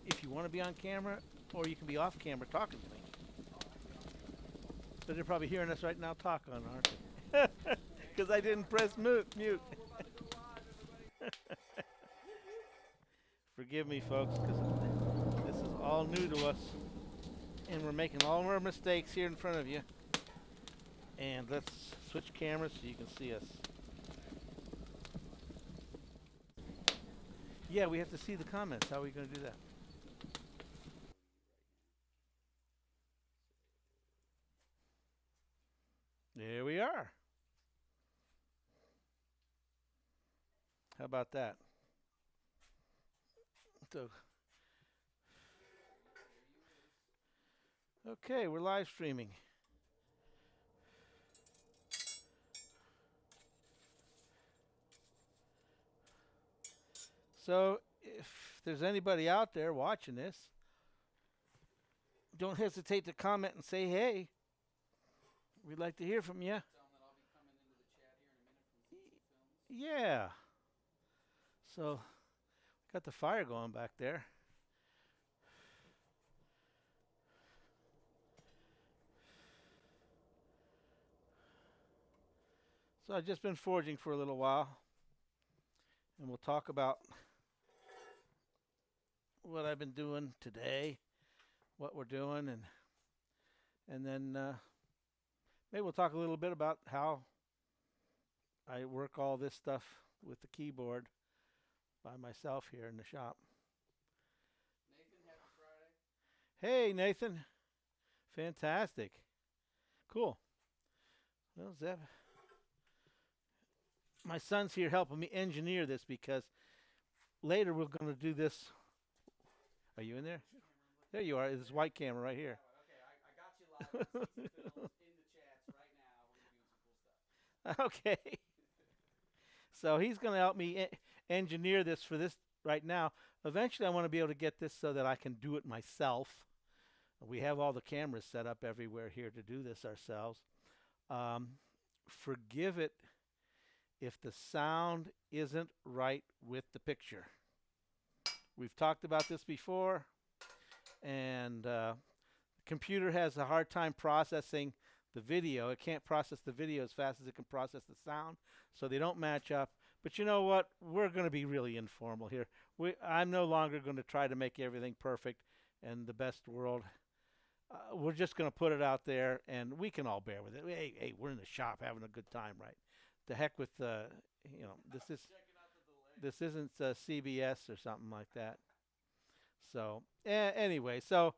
if you want to be on camera, or you can be off camera talking to me. But they're probably hearing us right now talk on, aren't they? Because I didn't press mute. Forgive me, folks, because this is all new to us. And we're making all our mistakes here in front of you. And let's switch cameras so you can see us. Yeah, we have to see the comments. How are we going to do that? There we are. How about that? So, okay, we're live streaming. So, if there's anybody out there watching this, don't hesitate to comment and say, hey, we'd like to hear from you. Yeah. So, got the fire going back there. So, I've just been foraging for a little while. And we'll talk about what I've been doing today, what we're doing, and then maybe we'll talk a little bit about how I work all this stuff with the keyboard by myself here in the shop. Nathan, happy Friday. Hey, Nathan. Fantastic. Cool. Well, Zeb, my son's here helping me engineer this because later we're going to do this. Are you in there? There you are. This white camera right here. Okay, I got you live. In the chats right now. We're gonna be doing some cool stuff. Okay. So he's going to help me engineer this for this right now. Eventually, I want to be able to get this so that I can do it myself. We have all the cameras set up everywhere here to do this ourselves. Forgive it if the sound isn't right with the picture. We've talked about this before, and the computer has a hard time processing the video. It can't process the video as fast as it can process the sound, so they don't match up. But you know what? We're going to be really informal here. I'm no longer going to try to make everything perfect and the best world. We're just going to put it out there, and we can all bear with it. Hey, we're in the shop having a good time, right? The heck with this isn't CBS or something like that. So anyway, so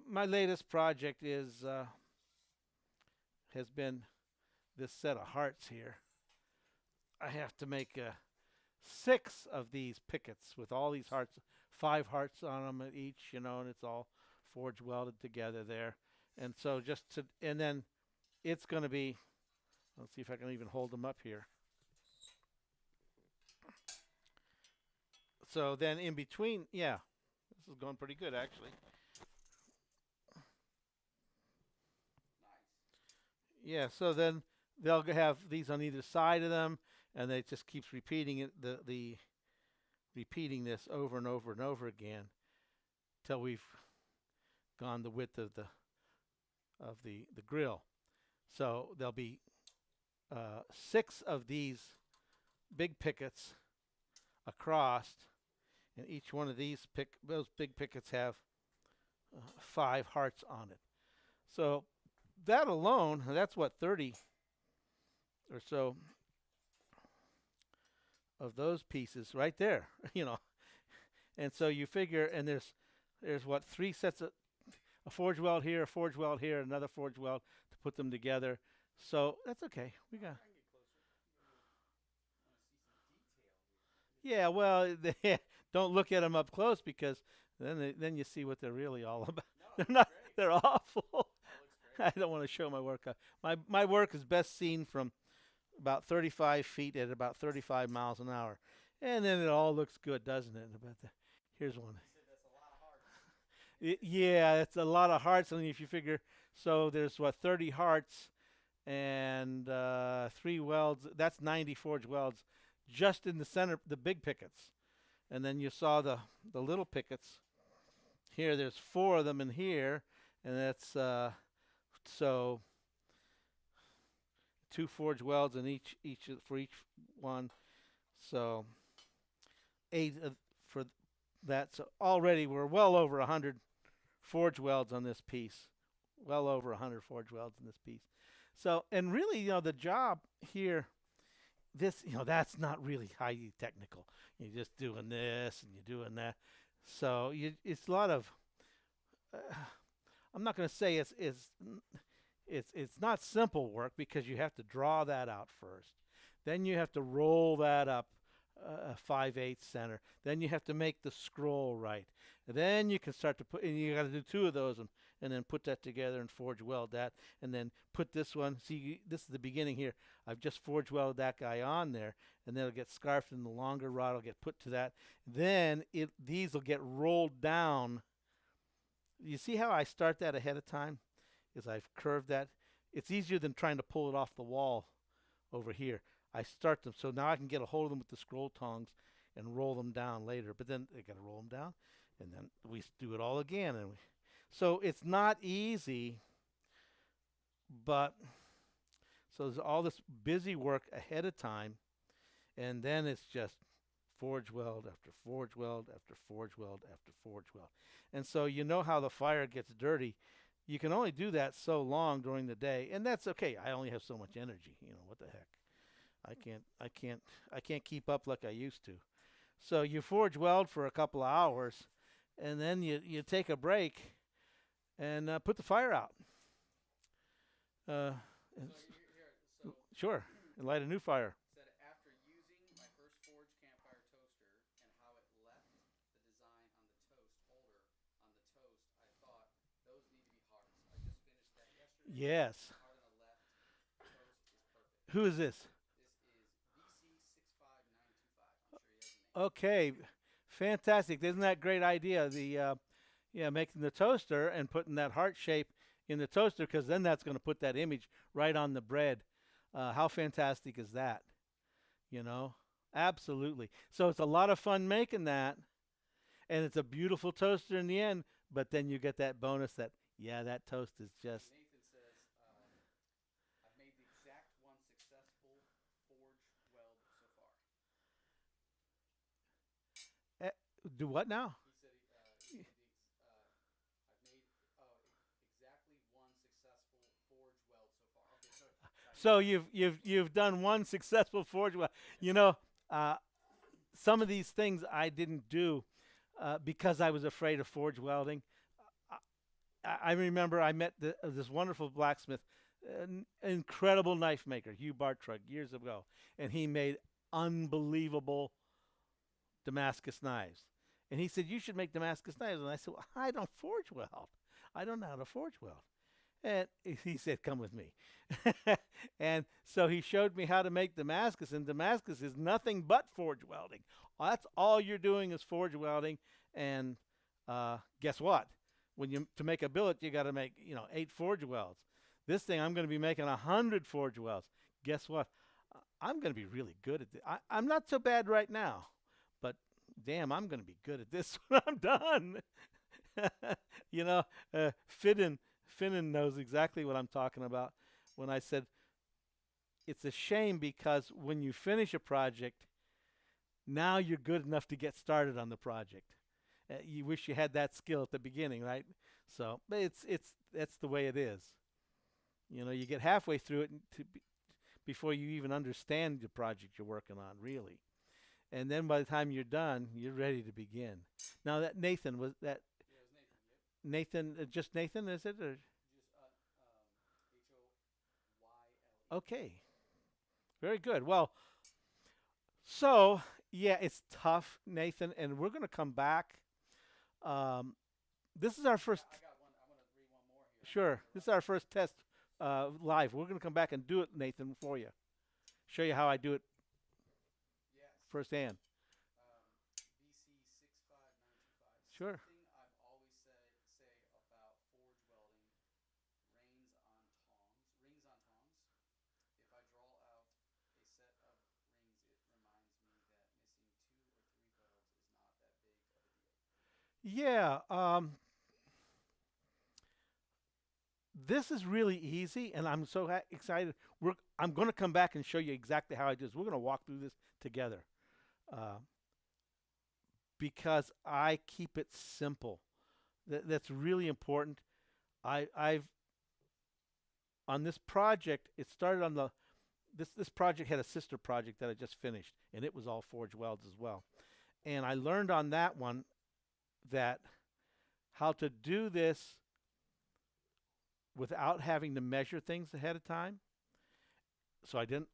my latest project has been this set of hearts here. I have to make 6 of these pickets with all these hearts, 5 hearts on them at each, and it's all forge welded together there. And so and then it's going to be, let's see if I can even hold them up here. So then in between, yeah, this is going pretty good actually. Yeah, so then they'll have these on either side of them, and it just keeps repeating it, repeating this over and over and over again till we've gone the width of the grill. So there'll be 6 of these big pickets across, and each one of those big pickets have 5 hearts on it. So that alone, that's what, 30 or so of those pieces right there, And so you figure, and there's what, 3 sets of a forge weld here, a forge weld here, another forge weld to put them together. So that's okay. We got. Yeah, well, don't look at them up close because then you see what they're really all about. No, They're not. great. They're awful. That I don't want to show my work. My work is best seen from about 35 feet at about 35 miles an hour, and then it all looks good, doesn't it? Here's one. You said that's a lot of hearts. Yeah, it's a lot of hearts. And if you figure, so there's what, 30 hearts and 3 welds. That's 90 forged welds just in the center, the big pickets. and then you saw the little pickets here. There's four of them in here, and that's so two forge welds in each for each one. So eight for that. So already we're well over 100 forge welds on this piece. Well over 100 forge welds in this piece. So, and really, the job here, this, that's not really highly technical. You're just doing this and you're doing that. So it's a lot of. Uh, I'm not going to say it's not simple work because you have to draw that out first. Then you have to roll that up 5/8 center. Then you have to make the scroll right. And then you can start to put, and you got to do two of those and then put that together and forge weld that. And then put this one, see, this is the beginning here. I've just forge welded that guy on there, and then it'll get scarfed, and the longer rod will get put to that. Then these will get rolled down. You see how I start that ahead of time? Is I've curved that. It's easier than trying to pull it off the wall over here. I start them so now I can get a hold of them with the scroll tongs and roll them down later. But then I got to roll them down, and then we do it all again. So it's not easy, but so there's all this busy work ahead of time, and then it's just forge weld after forge weld after forge weld after forge weld. And so you know how the fire gets dirty. You can only do that so long during the day, and that's okay. I only have so much energy. What the heck? I can't keep up like I used to. So you forge weld for a couple of hours, and then you take a break and put the fire out. Uh, sure, and light a new fire. Said after using my first Forge campfire toaster and how it left the design on the toast holder on the toast, I thought those need to be hearts. I just finished that yesterday. Yes. The heart on the left toast is perfect. Who is this? This is BC65925. I'm sure he has a name. Okay, fantastic. Isn't that a great idea? Making the toaster and putting that heart shape in the toaster, because then that's going to put that image right on the bread. How fantastic is that? Absolutely. So it's a lot of fun making that, and it's a beautiful toaster in the end. But then you get that bonus that that toast is just. Nathan says, I've made the exact one successful forge weld so far. Do what now? He said I've made exactly one successful forge weld so far. Okay, So you've done one successful forge weld. Some of these things I didn't do because I was afraid of forge welding. I remember I met this wonderful blacksmith, an incredible knife maker, Hugh Bartrug, years ago, and he made unbelievable Damascus knives. And he said, "You should make Damascus knives." And I said, "Well, I don't forge weld. I don't know how to forge weld." And he said, "Come with me." And so he showed me how to make Damascus, and Damascus is nothing but forge welding. That's all you're doing is forge welding. And guess what? To make a billet, you got to make 8 forge welds. This thing, I'm going to be making 100 forge welds. Guess what? I'm going to be really good at this. I'm not so bad right now, but damn, I'm going to be good at this when I'm done. Finnan knows exactly what I'm talking about when I said it's a shame because when you finish a project, now you're good enough to get started on the project. You wish you had that skill at the beginning, right? So that's the way it is. You get halfway through it before you even understand the project you're working on, really. And then by the time you're done, you're ready to begin. Now that Nathan was that. Yeah, it was Nathan. Yep. Nathan, just Nathan, is it? Or? Just HOYLE. Okay, very good. Well, so yeah, it's tough, Nathan, and we're going to come back. This is our first. I got one. I'm gonna read one more here. Sure, this is our first test live. We're going to come back and do it, Nathan, for you. Show you how I do it Yes. firsthand. BC65925. Sure. Something I've always say about forge welding: rings on tongs. Rings on tongs. If I draw out a set of rings, it reminds me that missing 2 or 3 welds is not Yeah. This is really easy, and I'm so excited. I'm going to come back and show you exactly how I do this. We're going to walk through this together uh, because I keep it simple. That's really important. I've on this project. It started on the this project had a sister project that I just finished, and it was all forge welds as well. And I learned on that one that how to do this without having to measure things ahead of time. So I didn't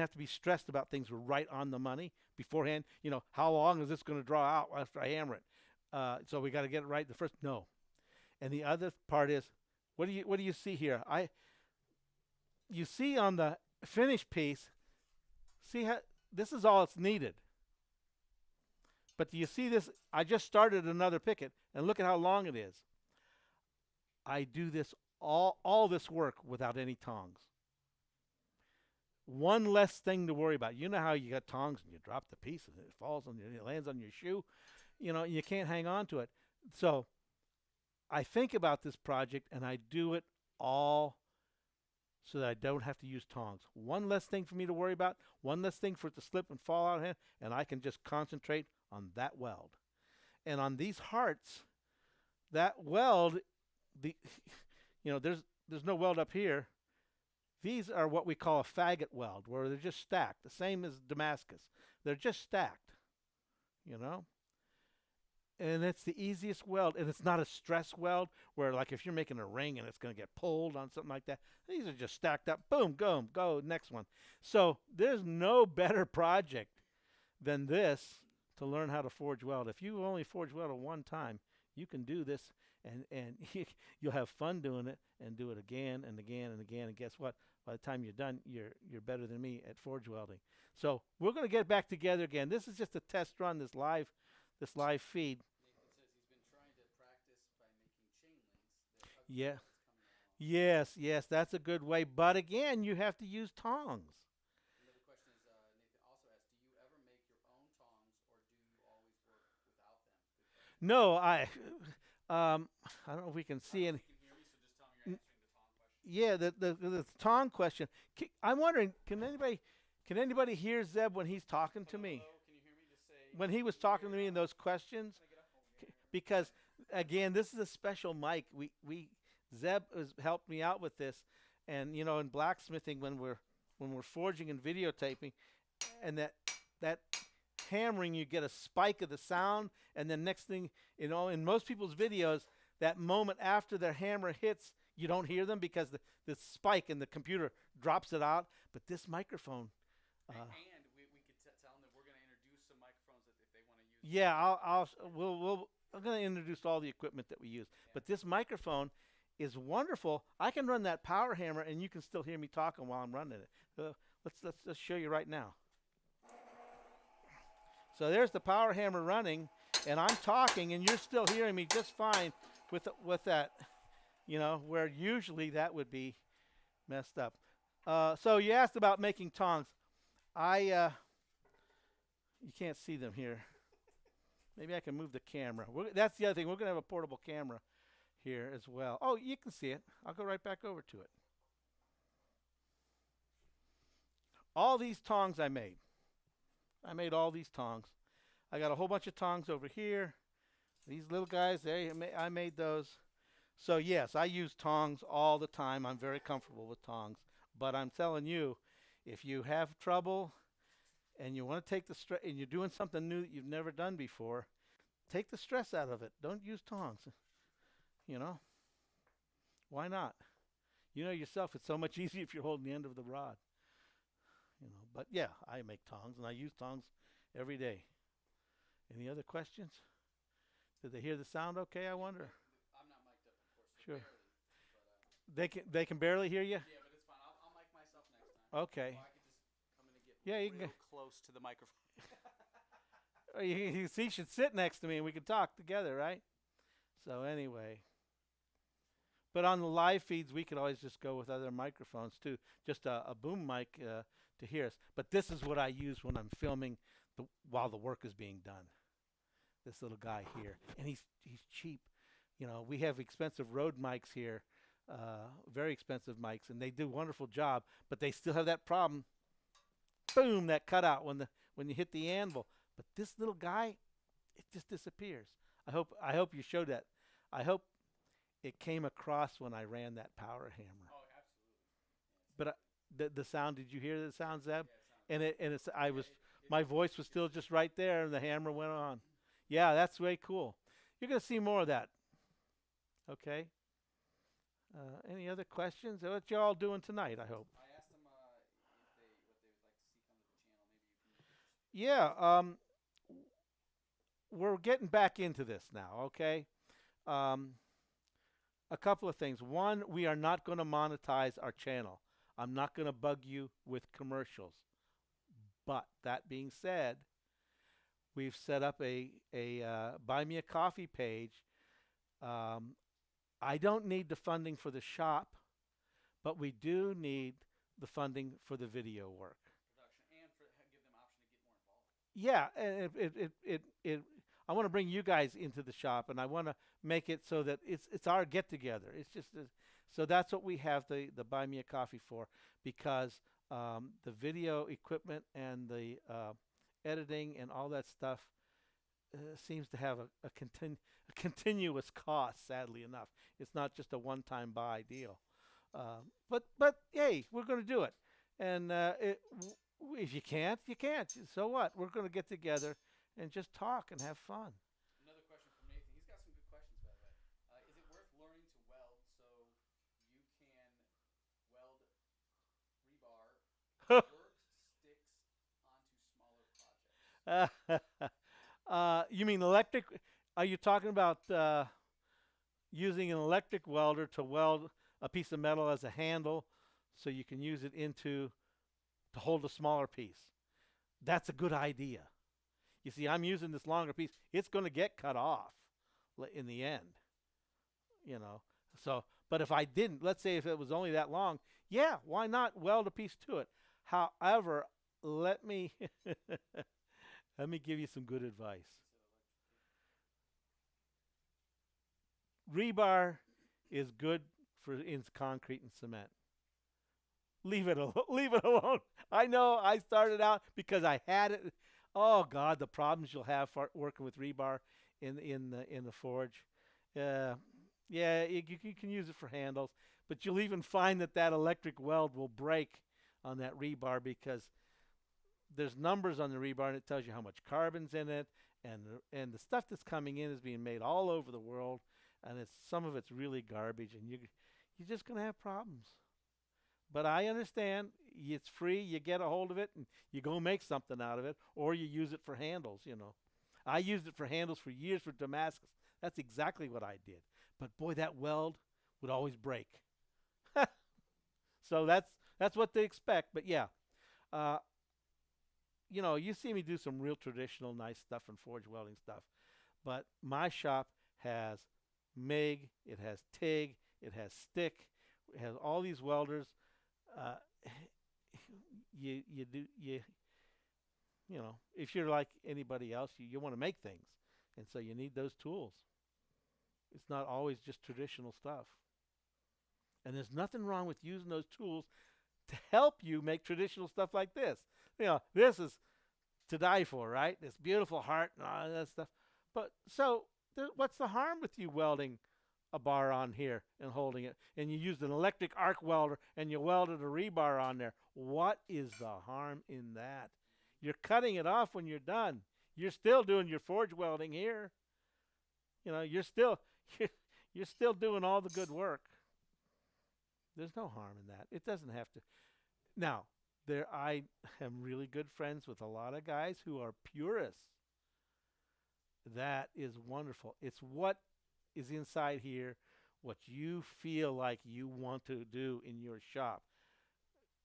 have to be stressed about things were right on the money beforehand. You know, how long is this going to draw out after I hammer it? So we got to get it right the first. No, and the other part is, what do you see here? You see on the finished piece, see how this is all it's needed. But do you see this? I just started another picket, and look at how long it is. I do this all this work without any tongs. One less thing to worry about. You know how you got tongs and you drop the piece and it falls on it lands on your shoe. You know, you can't hang on to it. So I think about this project and I do it all so that I don't have to use tongs. One less thing for me to worry about, one less thing for it to slip and fall out of hand, and I can just concentrate on that weld. And on these hearts, that weld, the there's no weld up here. These are what we call a faggot weld, where they're just stacked, the same as Damascus. They're just stacked, you know? And it's the easiest weld, and it's not a stress weld where, like, if you're making a ring and it's going to get pulled on something like that, these are just stacked up. Boom, go, next one. So there's no better project than this to learn how to forge weld. If you only forge weld at one time, you can do this, and you'll have fun doing it, and do it again and again and again. And guess what? By the time you're done, you're better than me at forge welding. So we're going to get back together again. This is just a test run. This live feed. Nathan says he's been trying to practice by making chain links. They're ugly Yeah. welds coming along. Yes, that's a good way. But again, you have to use tongs. Another question is Nathan also asked, do you ever make your own tongs or do you always work without them? Good question. No, I don't know if we can I see don't any. know if you can hear me, so just tell me you're answering the tong question. Yeah, the tong question. I'm wondering, can anybody hear Zeb when he's talking to me? Hello, can you hear me? Just say When he was can you talking to hear me in those questions, Can I get up? Oh, yeah, yeah. because again, this is a special mic. We Zeb has helped me out with this, and in blacksmithing when we're forging and videotaping, and that hammering, you get a spike of the sound, and then next thing in most people's videos, that moment after their hammer hits, you don't hear them because the spike and the computer drops it out. But this microphone, And we could tell them that we're going to introduce some microphones that if they want to use. yeah, I'm gonna introduce all the equipment that we use. Yeah. But this microphone is wonderful. I can run that power hammer, and you can still hear me talking while I'm running it. Let's just show you right now. So there's the power hammer running, and I'm talking, and you're still hearing me just fine with that. Where usually that would be messed up. So you asked about making tongs. You can't see them here. Maybe I can move the camera. That's the other thing. We're going to have a portable camera here as well. Oh, you can see it. I'll go right back over to it. All these tongs I made. I made all these tongs. I got a whole bunch of tongs over here. These little guys, I made those. So yes, I use tongs all the time. I'm very comfortable with tongs. But I'm telling you, if you have trouble and you want to take the stress, and you're doing something new that you've never done before, take the stress out of it. Don't use tongs. Why not? You know yourself, it's so much easier if you're holding the end of the rod. But yeah, I make tongs, and I use tongs every day. Any other questions? Did they hear the sound okay, I wonder? I'm not mic'd up, of course. So Sure. barely. But They can barely hear you? yeah, but it's fine. I'll mic myself next time. Okay. Or I could just come in and get Yeah, you real can close to the microphone. he should sit next to me and we could talk together, right? So anyway. But on the live feeds, we could always just go with other microphones too. Just a boom mic to hear us. But this is what I use when I'm filming while the work is being done. this little guy here, and he's cheap. You know, we have expensive Rode mics here, very expensive mics, and they do a wonderful job, but they still have that problem. Boom, that cutout when you hit the anvil. But this little guy, it just disappears. I hope you showed that. I hope it came across when I ran that power hammer. Oh, absolutely. But the sound, did you hear the sound, Zeb? Yeah, it sounds And great. it's I Yeah, was my voice was still just right there, and the hammer went on. Yeah, that's way cool. You're gonna see more of that. Okay. Any other questions? What you all doing tonight? I hope. I asked them if they what they would like to see come to the channel. Maybe you can just speak to Yeah. that. We're getting back into this now. Okay. Um, a couple of things. One, we are not going to monetize our channel. I'm not going to bug you with commercials. But that being said, we've set up a buy me a coffee page. Um, I don't need the funding for the shop, but we do need the funding for the video work. Production and for give them option to get more involved. Yeah, and I want to bring you guys into the shop, and I want to make it so that it's our get together. It's just so that's what we have the buy me a coffee for, because the video equipment and the editing and all that stuff seems to have a continuous cost. Sadly enough, it's not just a one-time buy deal. But hey, we're going to do it, and if you can't, you can't. So what? We're going to get together and just talk and have fun. Another question from Nathan. He's got some good questions, by the way. Is it worth learning to weld so you can weld rebar work sticks onto smaller projects? You mean electric? Are you talking about using an electric welder to weld a piece of metal as a handle, so you can use it into to hold a smaller piece? That's a good idea. You see, I'm using this longer piece. It's going to get cut off in the end, you know. So, but if I didn't, let's say if it was only that long, yeah, why not weld a piece to it? However, let me let me give you some good advice. Rebar is good for in concrete and cement. Leave it alone. Leave it alone. I know I started out because I had it. Oh God, the problems you'll have for working with rebar in the forge. Uh, yeah, you can use it for handles, but you'll even find that electric weld will break on that rebar, because there's numbers on the rebar and it tells you how much carbon's in it, and the stuff that's coming in is being made all over the world, and some of it's really garbage, and you're just gonna have problems. But I understand it's free. You get a hold of it and you go make something out of it, or you use it for handles. You know, I used it for handles for years for Damascus. That's exactly what I did. But boy, that weld would always break. So that's what they expect. But yeah, uh, you see me do some real traditional nice stuff and forge welding stuff. But my shop has MIG, it has TIG, it has stick, it has all these welders. Uh, you do if you're like anybody else, you want to make things, and so you need those tools. It's not always just traditional stuff, and there's nothing wrong with using those tools to help you make traditional stuff like this. This is to die for, right? This beautiful heart and all that stuff. But so, what's the harm with you welding a bar on here and holding it, and you used an electric arc welder and you welded a rebar on there? What is the harm in that? You're cutting it off when you're done. You're still doing your forge welding here. You're still you're, you're still doing all the good work. There's no harm in that. It doesn't have to. Now, I am really good friends with a lot of guys who are purists. That is wonderful. It's what is inside here, what you feel like you want to do in your shop.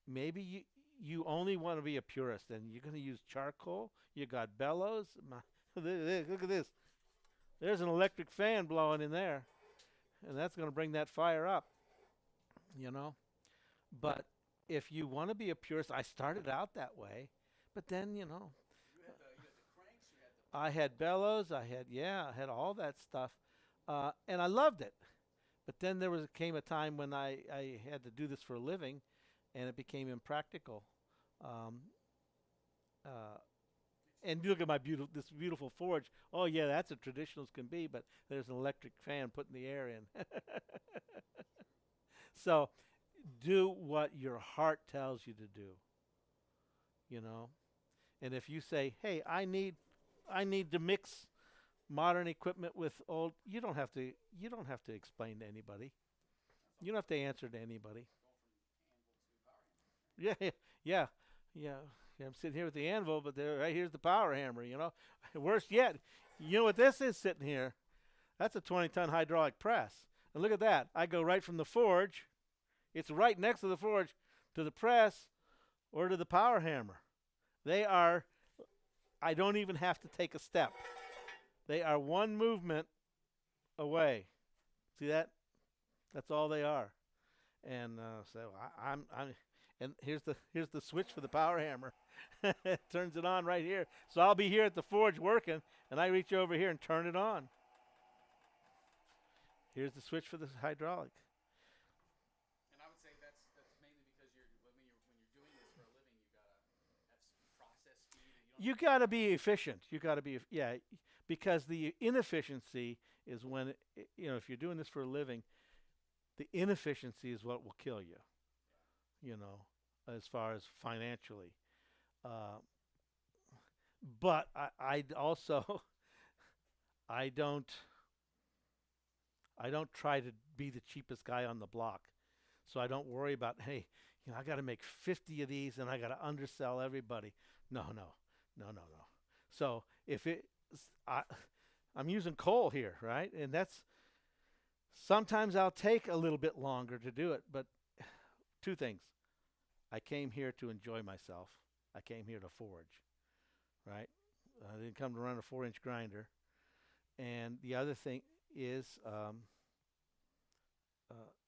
Maybe you only want to be a purist, and you're going to use charcoal. You got bellows. Look at this. There's an electric fan blowing in there, and that's going to bring that fire up. You know. But if you want to be a purist, I started out that way, but then You had the cranks, you had the I had bellows. I had all that stuff, and I loved it. But then came a time when I had to do this for a living, and it became impractical. Um, uh, and you look at this beautiful forge. Oh yeah, that's as traditional as can be. But there's an electric fan putting the air in. So do what your heart tells you to do. You know, and if you say, "Hey, I need to mix modern equipment with old," you don't have to explain to anybody. You don't have to answer to anybody. Yeah, yeah, yeah, yeah. Yeah, I'm sitting here with the anvil, but right here's the power hammer. You know, worse yet, you know what this is sitting here? That's a 20-ton hydraulic press. And look at that. I go right from the forge. It's right next to the forge to the press or to the power hammer. They are. I don't even have to take a step. They are one movement away. See that? That's all they are. And and here's the switch for the power hammer. It turns it on right here. So I'll be here at the forge working, and I reach over here and turn it on. Here's the switch for the hydraulic. And I would say that's mainly because when you're doing this for a living, you gotta have process speed, and you don't You have got to be efficient. You got to be yeah, because the inefficiency is when you know if you're doing this for a living, the inefficiency is what will kill you. You know, as far as financially. Uh, but I also I don't I don't try to be the cheapest guy on the block. So I don't worry about, hey, you know, I got to make 50 of these and I got to undersell everybody. No, no, no, no, no. So if it, I, I'm using coal here, right? And that's sometimes I'll take a little bit longer to do it. But two things: I came here to enjoy myself. I came here to forge, right? I didn't come to run a 4-inch grinder. And the other thing is,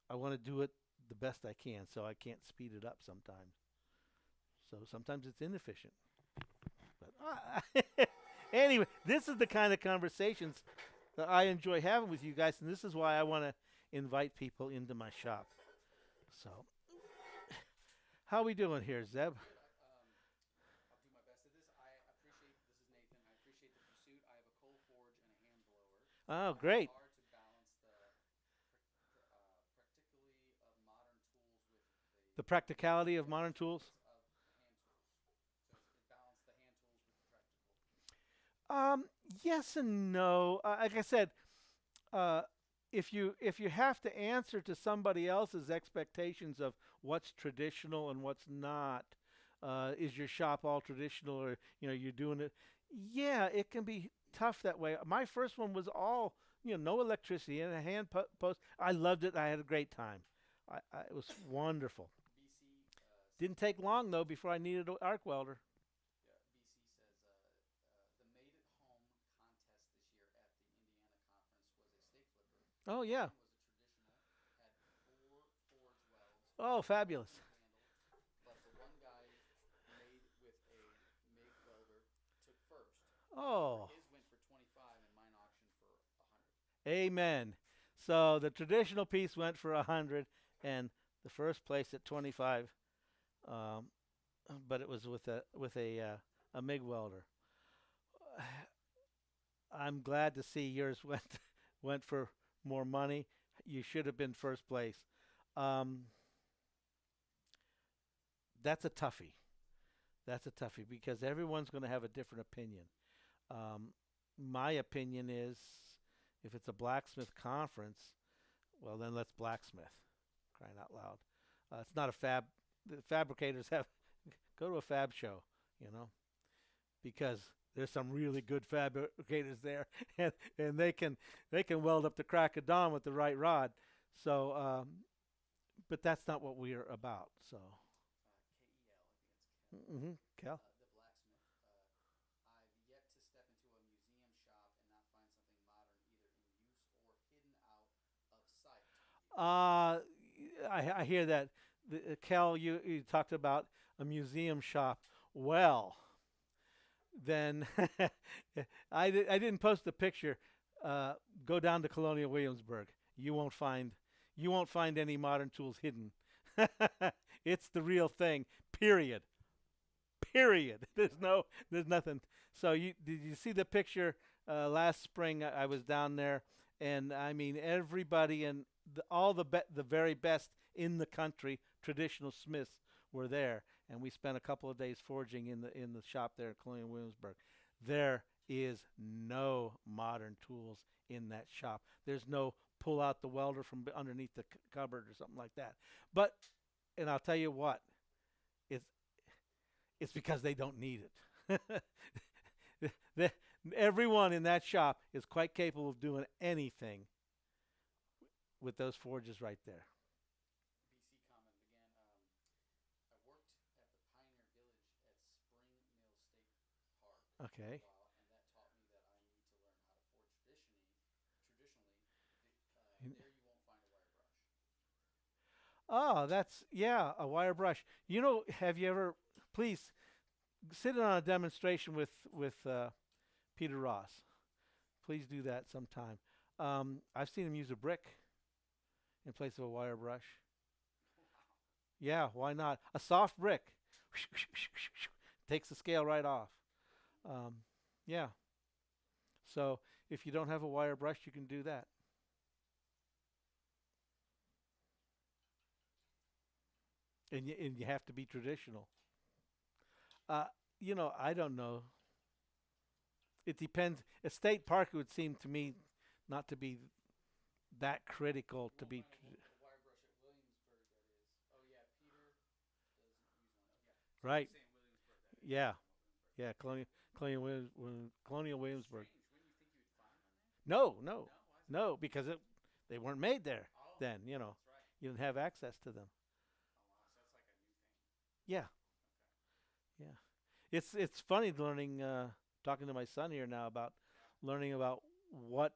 I want to do it the best I can, so I can't speed it up sometimes. So sometimes it's inefficient. But anyway, this is the kind of conversations that I enjoy having with you guys, and this is why I want to invite people into my shop. So, how we doing here, Zeb? good. I'll do my best at this. I appreciate this is Nathan. I appreciate the pursuit. I have a coal forge and a hand blower. Oh, I work great. hard to balance practically of modern tools with The the practicality of modern tools. practicalities of hand tools. So it balanced the hand tools with the practical. Um, yes and no. Like I said, uh, if you have to answer to somebody else's expectations of what's traditional and what's not, is your shop all traditional or you know you're doing it? Yeah, it can be tough that way. My first one was all you know, no electricity and a post. I loved it. I had a great time. It was wonderful. BC Didn't take long though before I needed an arc welder. Yeah, BC says the Made at Home contest this year at the Indiana conference was a stake flipper. Oh yeah. Mine was a traditional, had 4 forge welds, Oh, fabulous. easy handled, but the one guy made with a MIG welder took first. Oh, His went for 25 and mine auctioned for 100. amen. So the traditional piece went for 100, and the first place at 25. Um, but it was with a MIG welder. I'm glad to see yours went for more money. You should have been first place. Um, that's a toughie. That's a toughie because everyone's going to have a different opinion. Um, my opinion is, if it's a blacksmith conference, well then let's blacksmith. Crying out loud. It's not a fab. The fabricators have go to a fab show, you know, because there's some really good fabricators there, and they can weld up the crack of dawn with the right rod. So, but that's not what we're about. So, KEL, I think it's Kel. Cal. The blacksmith. I've yet to step into a museum shop and not find something modern either in use or hidden out of sight. Uh, I hear that. Cal, you talked about a museum shop. Well, then I didn't post the picture. Uh, Go down to Colonial Williamsburg. You won't find you won't find any modern tools hidden. It's the real thing. Period. Period. There's nothing. So you did you see the picture last spring? I was down there, and I mean everybody and all the very best in the country, traditional smiths were there, and we spent a couple of days forging in the shop there at Colonial Williamsburg. There is no modern tools in that shop. There's no pull out the welder from underneath the cupboard or something like that. But and I'll tell you what, it's it's because they don't need it. The- Everyone in that shop is quite capable of doing anything with those forges right there. BC comment again. I worked at the Pioneer Village at Spring Mill State Park for a Okay. while, and that taught me that I need to learn how to forge traditionally. There you won't find a wire brush. Oh, that's yeah, a wire brush. Have you ever? Please sit in on a demonstration with Peter Ross. Please do that sometime. I've seen him use a brick in place of a wire brush. Yeah, why not? A soft brick takes the scale right off. Um, yeah. So if you don't have a wire brush, you can do that. And you have to be traditional. Uh, I don't know. It depends. A state park would seem to me not to be that critical You to won't be find a wire brush at Williamsburg. That is. Oh yeah, Peter doesn't use one. Oh yeah. So right. you're saying Williamsburg? That is. Yeah, You're talking about Williamsburg. yeah. Colonial That's Williamsburg. strange. Wouldn't you think you would find one there? No, no, No. Why is that? no, because they weren't made there Oh, then. that's right. You didn't have access to them. Oh wow. So that's like a new thing. Yeah, Okay. yeah. It's funny learning, talking to my son here now about Yeah. learning about what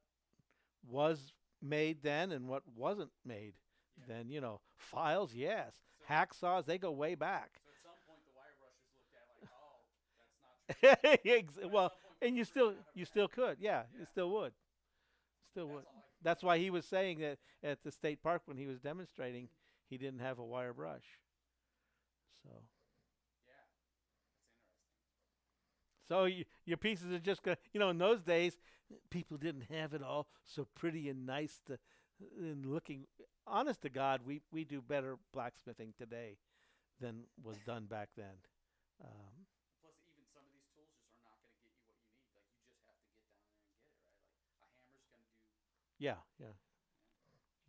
was made then and what wasn't made Yeah. then. Files, yes. So Hacksaws, they go way back. so at some point the wire brush was looked at like, oh, that's not traditional. But at Well, some point and people figured out, you okay. still could, yeah, you Yeah. still would, still That's would. all I can That's think why of. he was saying that at the state park when he was demonstrating, he didn't have a wire brush. So, Yeah. That's interesting. your pieces are just gonna, in those days, people didn't have it all so pretty and nice and looking. Honest to God, we do better blacksmithing today than was done back then. Um, Plus, even some of these tools just are not going to get you what you need. Like you just have to get down there and get it, right? Like a hammer's going to do. yeah, yeah,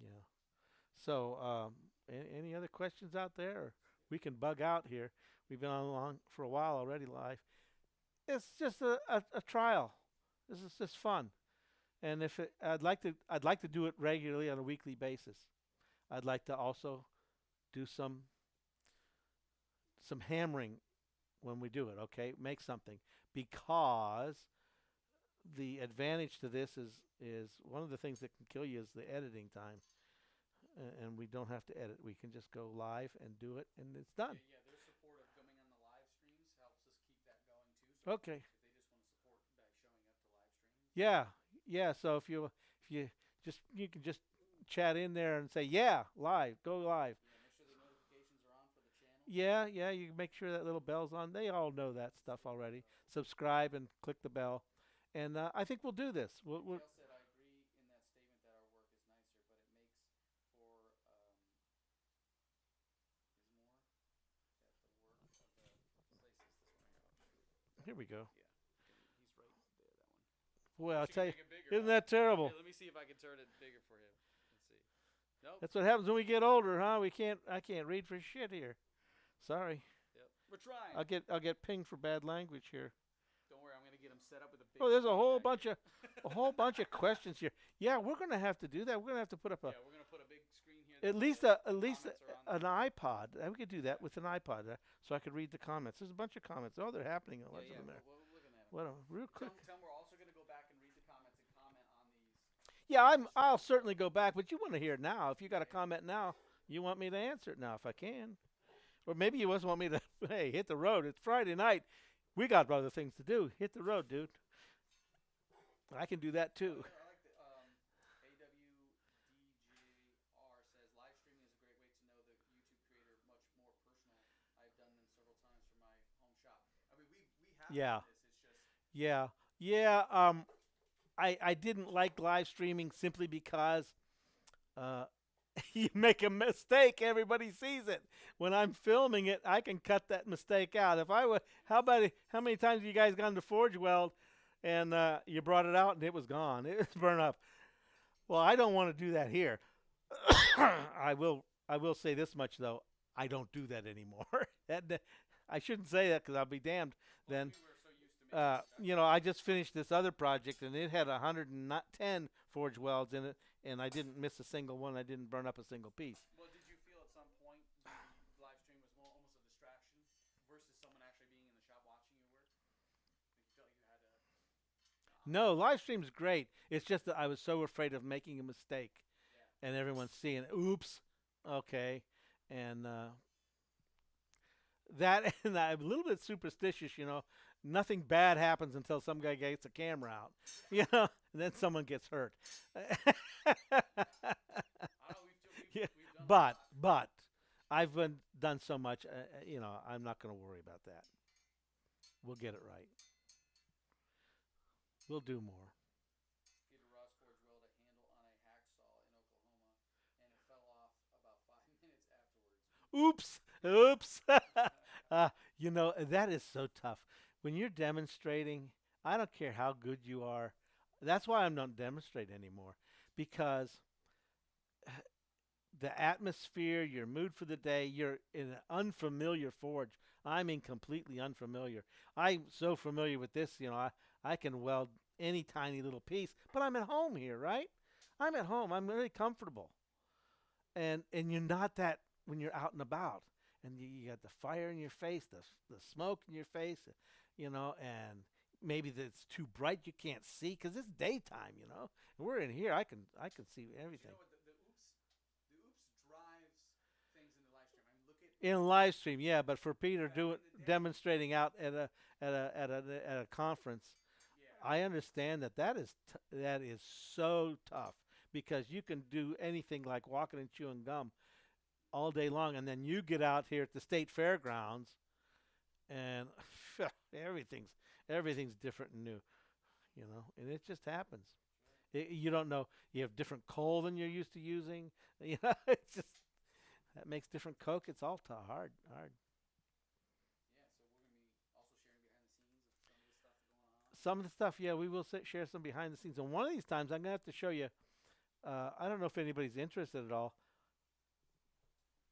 Yeah. yeah. So, any other questions out there? Or we can bug out here. We've been on long for a while already live. It's just a trial. This is just fun. And if I'd like to do it regularly on a weekly basis. I'd like to also do some hammering when we do it. Okay, make something because the advantage to this is one of the things that can kill you is the editing time, and we don't have to edit. We can just go live and do it, and it's done. Yeah, yeah. Their support of coming on the live streams helps us keep that going too. So Okay. if they just want to support by showing up to live streams, Yeah, yeah. So if you can just chat in there and say yeah live, go live. yeah, make sure the notifications are on for the channel. Yeah, yeah. You make sure that little bell's on. They all know that stuff already. Subscribe and click the bell, and I think we'll do this. Gail said, "I agree in that statement that our work is nicer, but it makes for is more that the work of the places. This one right here. Oh shoot. Is Here that we one? go. Yeah. He's right there. That one. Boy, I'll She tell can you, make it bigger. isn't Huh? that terrible? Here, let me see if I can turn it bigger for him. Let's see. Nope. That's what happens when we get older, huh? I can't read for shit here. Sorry. Yep. We're trying. I'll get pinged for bad language here. Don't worry, I'm gonna get him set up with a big. Oh, there's screen back here. a whole bunch of questions here. Yeah, we're gonna have to do that. We're gonna have to put up Yeah, we're gonna put a big screen here. at that least the at least comments are on an there. iPod. We could do that with an iPod, so I could read the comments. There's a bunch of comments. Oh, they're happening. Yeah, Lots yeah. of them there. We're looking at them. What a real quick. Tell him we're also gonna go back and read the comments and comment on these. Yeah, I'll certainly go back, but you want to hear it now. If you got a comment now, you want me to answer it now if I can. Or maybe you just want me to hey, hit the road. It's Friday night. We got other things to do. Hit the road, dude. I can do that I too. like, I like the AWDJR says live streaming is a great way to know the YouTube creator much more personal. I've done them several times for my home shop. I mean, we have Yeah, done this. It's just yeah, yeah. I didn't like live streaming simply because uh, you make a mistake, everybody sees it. When I'm filming it, I can cut that mistake out. If I would, how many times have you guys gone to Forge Weld and you brought it out and it was gone? It was burned up. Well, I don't want to do that here. I will say this much though. I don't do that anymore. I shouldn't say that because I'll be damned well, then. we were so used to making You know, I just finished this other project and it had 110 forge welds in it, and I didn't miss a single one. I didn't burn up a single piece. Well, did you feel at some point the live stream was more almost a distraction versus someone actually being in the shop watching you work? Like you felt like you had to. No, live stream's great. It's just that I was so afraid of making a mistake Yeah. and everyone's seeing, oops, okay, and that and I'm a little bit superstitious, you know. Nothing bad happens until some guy gets a camera out, you know, and then someone gets hurt. I know Yeah, we've done that a lot. but I've been done so much, you know, I'm not going to worry about that. We'll get it right. We'll do more. Peter Ross forged weld a handle on a hacksaw in Oklahoma, and it fell off about 5 minutes afterwards. Oops, oops. You know, that is so tough. When you're demonstrating, I don't care how good you are. That's why I'm not demonstrating anymore because the atmosphere, your mood for the day, you're in an unfamiliar forge. I mean, completely unfamiliar. I'm so familiar with this, you know, I can weld any tiny little piece, but I'm at home here, right? I'm at home. I'm really comfortable. And you're not that when you're out and about. And you got the fire in your face, the smoke in your face, you know, and maybe it's too bright you can't see because it's daytime, you know. And we're in here. I can see But you everything. know what? The oops drives things in the live stream. I mean, look at In live stream, yeah, but for Peter back doing in the day. demonstrating out at a conference, Yeah. I understand that that is so tough because you can do anything like walking and chewing gum all day long, and then you get out here at the state fairgrounds, and everything's everything's different and new, you know, and it just happens. You don't know. You have different coal than you're used to using. You know, it's just that makes different coke. It's all hard, hard. Yeah. So we're gonna be also sharing behind the scenes of some of the stuff going on. Some of the stuff, yeah, we will share some behind the scenes. And one of these times, I'm gonna have to show you. I don't know if anybody's interested at all.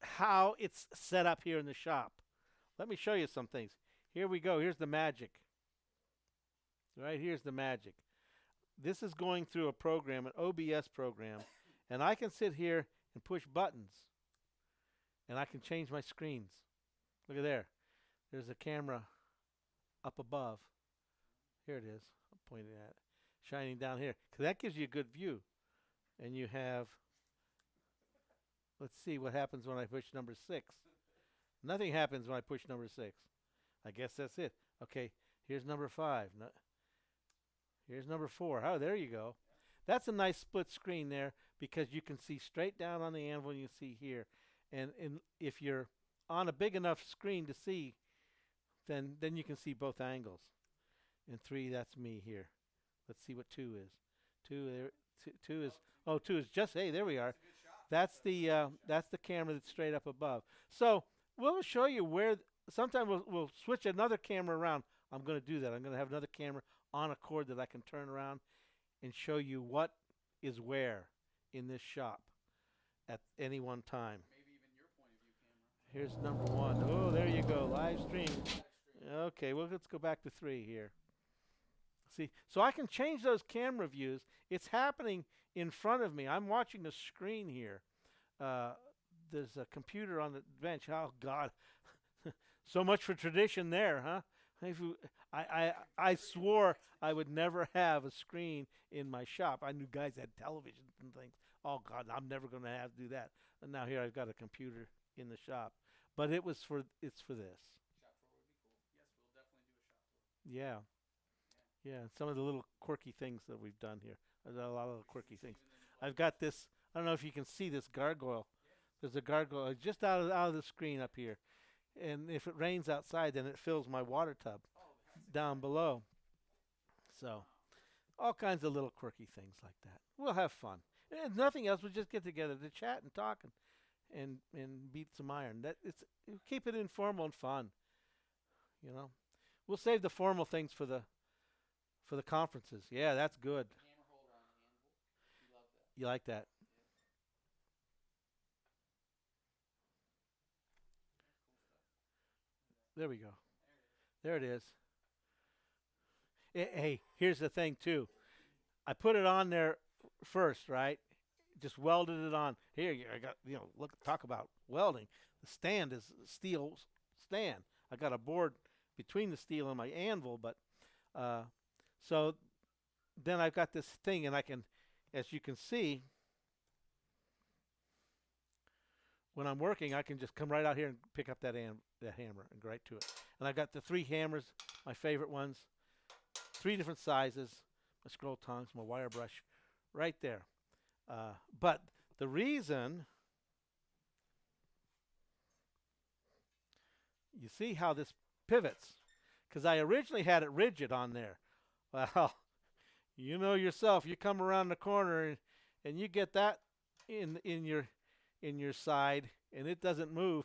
How it's set up here in the shop. Let me show you some things. Here we go. Here's the magic. Right here's the magic. This is going through a program, an OBS program, and I can sit here and push buttons, and I can change my screens. Look at there. There's a camera up above. Here it is. I'm pointing at it. Shining down here. Because that gives you a good view. And you have, let's see what happens when I push number 6. Nothing happens when I push number 6. I guess that's it. Okay, here's number 5. No, here's number 4. Oh, there you go. That's a nice split screen there because you can see straight down on the anvil and you see here. And if you're on a big enough screen to see, then you can see both angles. And 3, that's me here. Let's see what 2 is. 2 there. 2 is, oh, 2 is just, hey, there we are. It's a good shot. That's the camera that's straight up above. So we'll show you where. Sometime we'll switch another camera around. I'm going to do that. I'm going to have another camera on a cord that I can turn around and show you what is where in this shop at any one time. Maybe even your point of view camera. Here's number 1. Oh, there you go. Live stream. Live stream. Okay, well, let's go back to 3 here. See, so I can change those camera views. It's happening in front of me. I'm watching a screen here. Uh, there's a computer on the bench. Oh God, so much for tradition there, huh? I swore I would never have a screen in my shop. I knew guys had televisions and things. Oh God, I'm never going to have to do that. And now here I've got a computer in the shop. But it's for this. Shop tour would be cool. Yes, we'll definitely do a shop tour. Yeah, yeah. Some of the little quirky things that we've done here. There's a lot of quirky things. I've got this. I don't know if you can see this gargoyle. There's a gargoyle just out of the screen up here, and if it rains outside, then it fills my water tub down below. So all kinds of little quirky things like that. We'll have fun. And if nothing else, we'll just get together to chat and talk and beat some iron. That it's keep it informal and fun. You know, we'll save the formal things for the conferences. Yeah, that's good. Hammer holder on the anvil. He loved that. You like that? There we go. There it is. Hey, here's the thing too. I put it on there first, right? Just welded it on. Here, I got look, talk about welding. The stand is steel stand. I got a board between the steel and my anvil, but uh, so then I've got this thing, and I can, as you can see, when I'm working, I can just come right out here and pick up that hammer and go right to it. And I've got the three hammers, my favorite ones, three different sizes, my scroll tongs, my wire brush, right there. But the reason, you see how this pivots, because I originally had it rigid on there. Well, you know yourself, you come around the corner and you get that in your side and it doesn't move.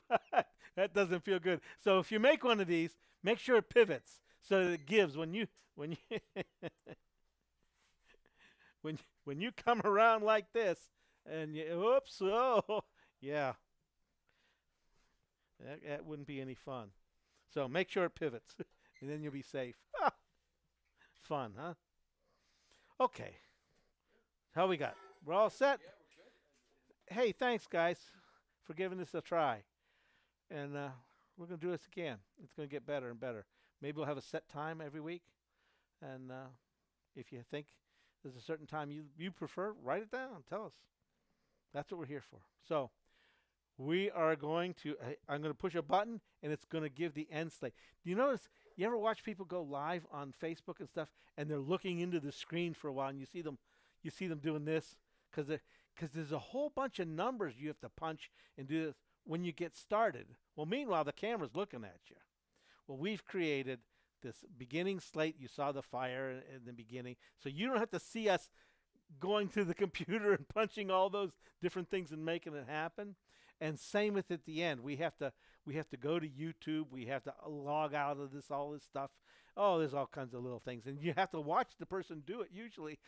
That doesn't feel good. So if you make one of these, make sure it pivots so that it gives when you when you come around like this and you oops, oh yeah, that wouldn't be any fun. So make sure it pivots and then you'll be safe. Fun, huh? Okay. How we got? We're all set? Hey, thanks guys for giving this a try. And we're going to do this again. It's going to get better and better. Maybe we'll have a set time every week. And if you think there's a certain time you prefer, write it down. Tell us. That's what we're here for. So we are going to, I'm going to push a button and it's going to give the end slate. Do you notice, you ever watch people go live on Facebook and stuff and they're looking into the screen for a while and you see them doing this because there's a whole bunch of numbers you have to punch and do this when you get started. Well, meanwhile, the camera's looking at you. Well, we've created this beginning slate. You saw the fire in the beginning. So you don't have to see us going to the computer and punching all those different things and making it happen. And same with at the end. We have to go to YouTube. We have to log out of all this stuff. Oh, there's all kinds of little things. And you have to watch the person do it usually.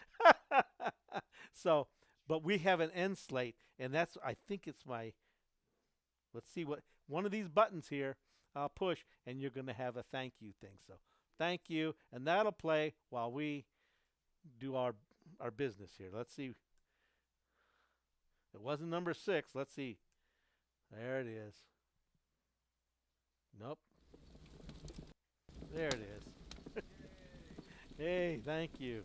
So, but we have an end slate. And that's, I think it's let's see what, one of these buttons here, I'll push, and you're going to have a thank you thing. So thank you. And that'll play while we do our business here. Let's see. It wasn't number 6. Let's see. There it is. Nope. There it is. Hey, thank you.